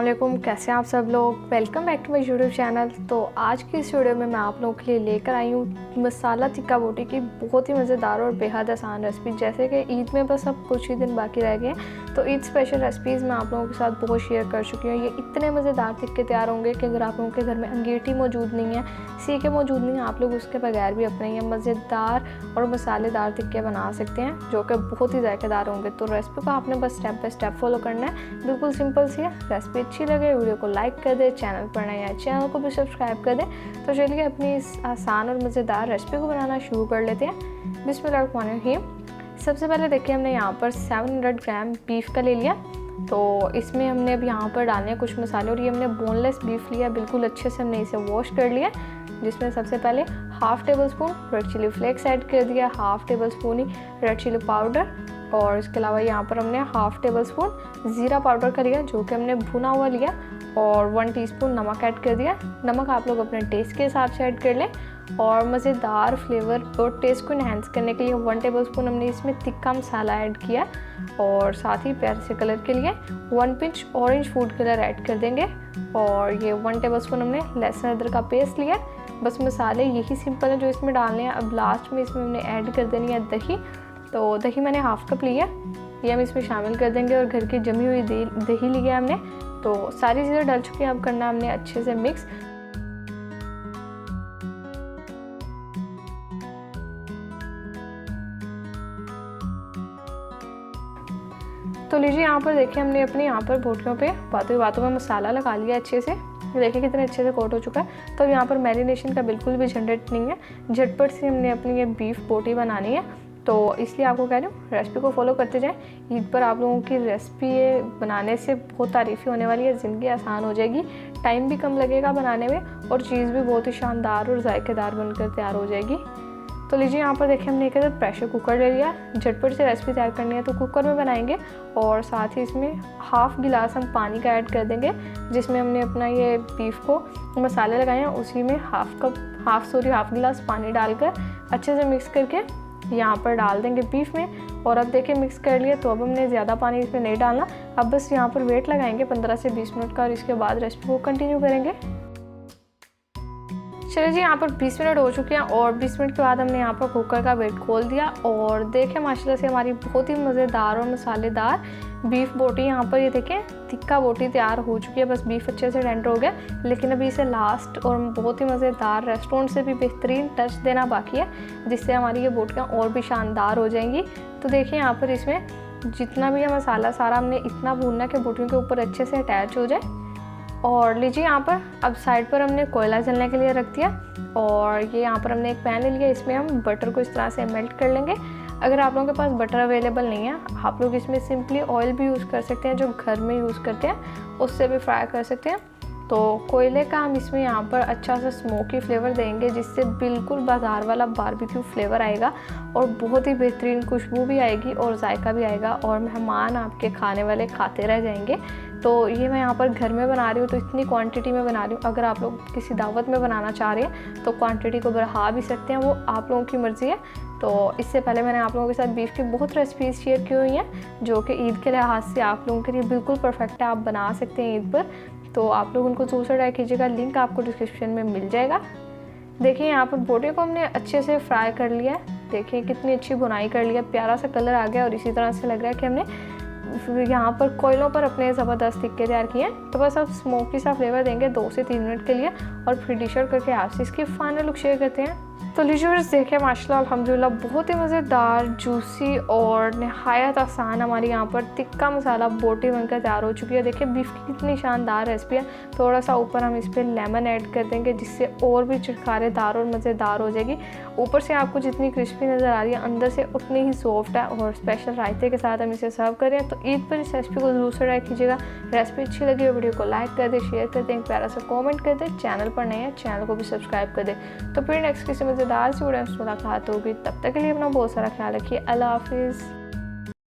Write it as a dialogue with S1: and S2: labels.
S1: वालेकुम, कैसे हैं आप सब लोग। Welcome back to my YouTube channel. तो आज की इस वीडियो में मैं आप लोगों के लिए लेकर आई हूँ मसाला टिक्का बोटी की बहुत ही मज़ेदार और बेहद आसान रेसिपी। जैसे कि ईद में बस अब कुछ ही दिन बाकी रह गए हैं, तो ईद स्पेशल रेसिपीज़ मैं आप लोगों के साथ बहुत शेयर कर चुकी हूँ। ये इतने मज़ेदार टिक्के तैयार होंगे कि अगर आप लोगों के घर में अंगीठी मौजूद नहीं है, सीखे मौजूद नहीं है, आप लोग उसके बगैर भी अपने ये मज़ेदार और मसालेदार टिक्के बना सकते हैं, जो कि बहुत ही जायकेदार होंगे। तो रेसिपी को आपने बस स्टेप बाय स्टेप फॉलो करना है, बिल्कुल सिंपल सी है। रेसिपी अच्छी लगे वीडियो को लाइक कर दे, चैनल पर नए हैं चैनल को भी सब्सक्राइब कर दे। तो चलिए अपनी इस आसान और मज़ेदार रेसिपी को बनाना शुरू कर लेते हैं। बिस्मिल्लाहिर्रहमानिर्रहीम। सबसे पहले देखिए हमने यहाँ पर 700 ग्राम बीफ का ले लिया। तो इसमें हमने अब यहाँ पर डालने हैं कुछ मसाले, और ये हमने बोनलेस बीफ लिया, बिल्कुल अच्छे से हमने इसे वॉश कर लिया। जिसमें सबसे पहले half tablespoon red chilli flakes add कर दिया, हाफ़ टेबल स्पून ही रेड चिली पाउडर, और इसके अलावा यहाँ पर हमने हाफ़ टेबल स्पून ज़ीरा पाउडर का लिया, जो कि हमने भुना हुआ लिया, और 1 टीस्पून नमक ऐड कर दिया। नमक आप लोग अपने टेस्ट के हिसाब से ऐड कर लें। और मज़ेदार फ्लेवर और टेस्ट को इन्हेंस करने के लिए 1 टेबल स्पून हमने इसमें तिक्का मसाला ऐड किया, और साथ ही प्यारे से कलर के लिए 1 pinch orange food colour add कर देंगे। और ये 1 टेबल स्पून हमने लहसुन अदरक का पेस्ट लिया। बस मसाले यही सिंपल है जो इसमें डालने हैं। अब लास्ट में इसमें हमने ऐड कर देनी है दही। तो दही मैंने हाफ़ कप लिया, ये हम इसमें शामिल कर देंगे, और घर की जमी हुई दही लिया हमने। तो सारी चीज़ें डल चुकी हैं, अब करना हमने अच्छे से मिक्स। तो लीजिए यहाँ पर देखिए हमने अपने यहाँ पर बोटियों पे बातों में मसाला लगा लिया अच्छे से। देखिए कितने अच्छे से कोट हो चुका है। तो यहाँ पर मैरिनेशन का बिल्कुल भी झंझट नहीं है, झटपट से हमने अपनी ये बीफ बोटी बनानी है। तो इसलिए आपको कह रही हूँ रेसिपी को फॉलो करते जाएं। ईद पर आप लोगों की रेसिपी ये बनाने से बहुत तारीफ़ी होने वाली है, ज़िंदगी आसान हो जाएगी, टाइम भी कम लगेगा बनाने में, और चीज़ भी बहुत ही शानदार और जायकेदार बनकर तैयार हो जाएगी। तो लीजिए यहाँ पर देखिए हमने एक प्रेशर कुकर ले लिया। झटपट से रेसिपी तैयार करनी है तो कुकर में बनाएंगे, और साथ ही इसमें हाफ़ गिलास हम पानी का ऐड कर देंगे, जिसमें हमने अपना ये बीफ को मसाले लगाए हैं। उसी में हाफ़ गिलास पानी डालकर अच्छे से मिक्स करके यहाँ पर डाल देंगे बीफ में। और अब देखिए मिक्स कर लिया, तो अब हमने ज़्यादा पानी इसमें नहीं डालना। अब बस यहाँ पर वेट लगाएंगे 15 से 20 मिनट का, और इसके बाद रेसिपी को कंटिन्यू करेंगे। चलिए जी, यहाँ पर 20 मिनट हो चुके हैं, और 20 मिनट के बाद हमने यहाँ पर कुकर का वेट खोल दिया, और देखें माशाल्लाह से हमारी बहुत ही मज़ेदार और मसालेदार बीफ बोटी यहाँ पर ये देखें टिक्का बोटी तैयार हो चुकी है। बस बीफ अच्छे से टेंडर हो गया, लेकिन अभी इसे लास्ट और बहुत ही मज़ेदार रेस्टोरेंट से भी बेहतरीन टच देना बाकी है, जिससे हमारी ये बोटियाँ और भी शानदार हो जाएंगी। तो देखिए यहाँ पर इसमें जितना भी है मसाला सारा हमने इतना भूनना कि बोटियों के ऊपर अच्छे से अटैच हो जाए। और लीजिए यहाँ पर अब साइड पर हमने कोयला जलने के लिए रख दिया, और ये यहाँ पर हमने एक पैन ले लिया, इसमें हम बटर को इस तरह से मेल्ट कर लेंगे। अगर आप लोगों के पास बटर अवेलेबल नहीं है, आप लोग इसमें सिंपली ऑयल भी यूज़ कर सकते हैं, जो घर में यूज़ करते हैं उससे भी फ्राई कर सकते हैं। तो कोयले का हम इसमें यहाँ पर अच्छा सा स्मोकी फ्लेवर देंगे, जिससे बिल्कुल बाज़ार वाला बारबेक्यू फ्लेवर आएगा, और बहुत ही बेहतरीन खुशबू भी आएगी और जायका भी आएगा, और मेहमान आपके खाने वाले खाते रह जाएंगे। तो ये मैं यहाँ पर घर में बना रही हूँ, तो इतनी क्वांटिटी में बना रही हूँ। अगर आप लोग किसी दावत में बनाना चाह रहे हैं तो क्वांटिटी को बढ़ा भी सकते हैं, वो आप लोगों की मर्ज़ी है। तो इससे पहले मैंने आप लोगों के साथ बीफ की बहुत रेसिपीज़ शेयर की हुई हैं, जो कि ईद के लिहाज से आप लोगों के लिए बिल्कुल परफेक्ट है, आप बना सकते हैं ईद पर। तो आप लोग उनको ज़रूर से ट्राई कीजिएगा, लिंक आपको डिस्क्रिप्शन में मिल जाएगा। देखिए यहाँ पर बोटी को हमने अच्छे से फ्राई कर लिया है। देखिए कितनी अच्छी बुनाई कर लिया, प्यारा सा कलर आ गया, और इसी तरह से लग रहा है कि हमने यहाँ पर कोयलों पर अपने ज़बरदस्त टिक्के तैयार किए हैं। तो बस अब स्मोकी सा फ्लेवर देंगे 2 से 3 मिनट के लिए, और फिर डिश आउट करके आपसे इसकी फाइनल लुक शेयर करते हैं। तो लीजिए देखिए माशाल्लाह अल्हम्दुलिल्लाह बहुत ही मज़ेदार, जूसी और नहायत आसान हमारी यहाँ पर टिक्का मसाला बोटी बनकर तैयार हो चुकी है। देखिए बीफ की कितनी शानदार रेसिपी है। थोड़ा सा ऊपर हम इस पर लेमन ऐड कर देंगे, जिससे और भी चटखारेदार और मज़ेदार हो जाएगी। ऊपर से आपको जितनी क्रिस्पी नज़र आ रही है, अंदर से उतनी ही सॉफ्ट है, और स्पेशल रायते के साथ हम इसे सर्व कर रहे हैं। तो ईद पर इस रेसिपी को ज़रूर से ट्राई कीजिएगा। रेसिपी अच्छी लगी वीडियो को लाइक कर दे, शेयर कर दें, प्यारा सा कॉमेंट कर दे, चैनल पर नए हैं चैनल को भी सब्सक्राइब कर दे। तो फिर नेक्स्ट किसी मज़ेदार सी वीडियो में मुलाकात होगी, तब तक के लिए अपना बहुत सारा ख्याल रखिए। अल्लाह हाफिज़।